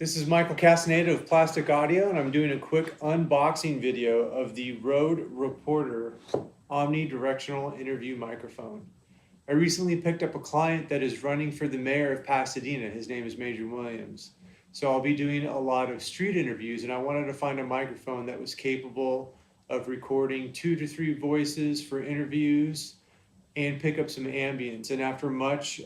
This is Michael Castaneda of Plastic Audio, and I'm doing a quick unboxing video of the Rode Reporter omnidirectional interview microphone. I recently picked up a client that is running for the mayor of Pasadena. His name is Major Williams. So I'll be doing a lot of street interviews, and I wanted to find a microphone that was capable of recording 2 to 3 voices for interviews and pick up some ambience. And after much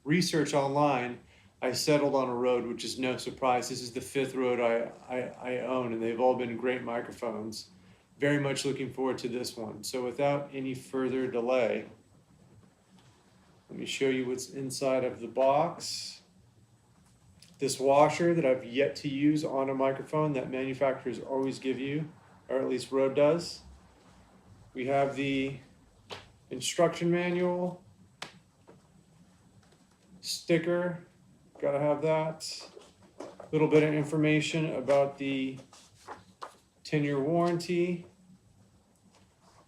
research online, I settled on a Rode, which is no surprise. This is the 5th Rode I own, and they've all been great microphones. Very much looking forward to this one. So without any further delay, let me show you what's inside of the box. This washer that I've yet to use on a microphone that manufacturers always give you, or at least Rode does. We have the instruction manual, sticker, gotta have that. A little bit of information about the 10-year warranty.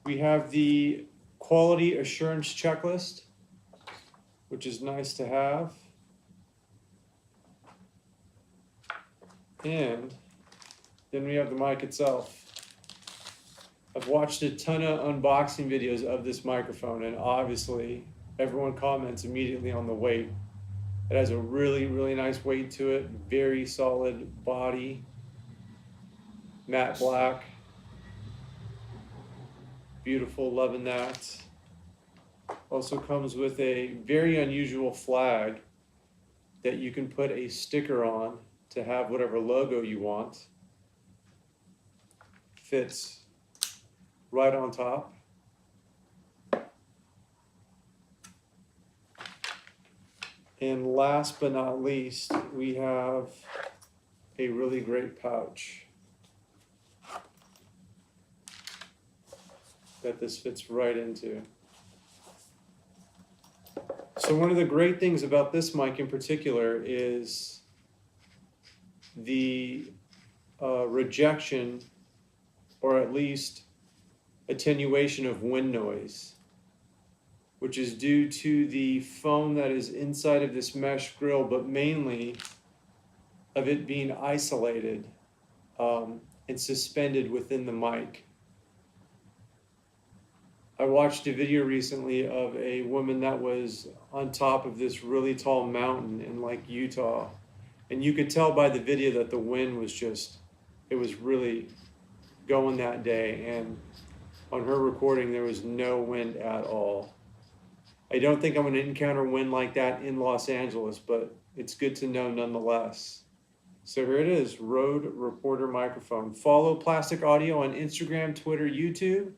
We have the quality assurance checklist, which is nice to have. And then we have the mic itself. I've watched a ton of unboxing videos of this microphone, and obviously everyone comments immediately on the weight. It has a really, really nice weight to it, very solid body, matte black. Beautiful, loving that. Also comes with a very unusual flag that you can put a sticker on to have whatever logo you want. Fits right on top. And last but not least, we have a really great pouch that this fits right into. So one of the great things about this mic in particular is the rejection, or at least attenuation of wind noise, which is due to the foam that is inside of this mesh grill, but mainly of it being isolated and suspended within the mic. I watched a video recently of a woman that was on top of this really tall mountain in like Utah, and you could tell by the video that the wind was just, it was really going that day, and on her recording there was no wind at all. I don't think I'm going to encounter wind like that in Los Angeles, but it's good to know nonetheless. So here it is, Rode Reporter microphone. Follow Plastic Audio on Instagram, Twitter, YouTube.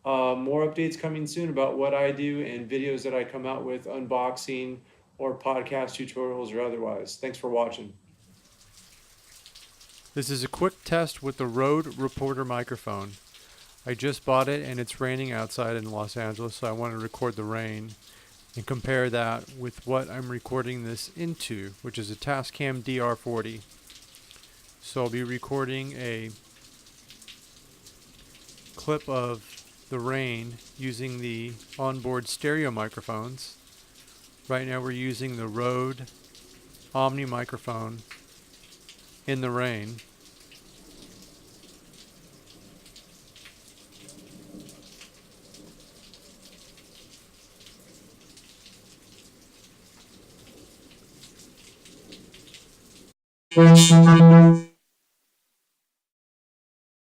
More updates coming soon about what I do and videos that I come out with, unboxing or podcast tutorials or otherwise. Thanks for watching. This is a quick test with the Rode Reporter microphone. I just bought it and it's raining outside in Los Angeles, so I want to record the rain and compare that with what I'm recording this into, which is a Tascam DR40. So I'll be recording a clip of the rain using the onboard stereo microphones. Right now we're using the Rode Omni microphone in the rain.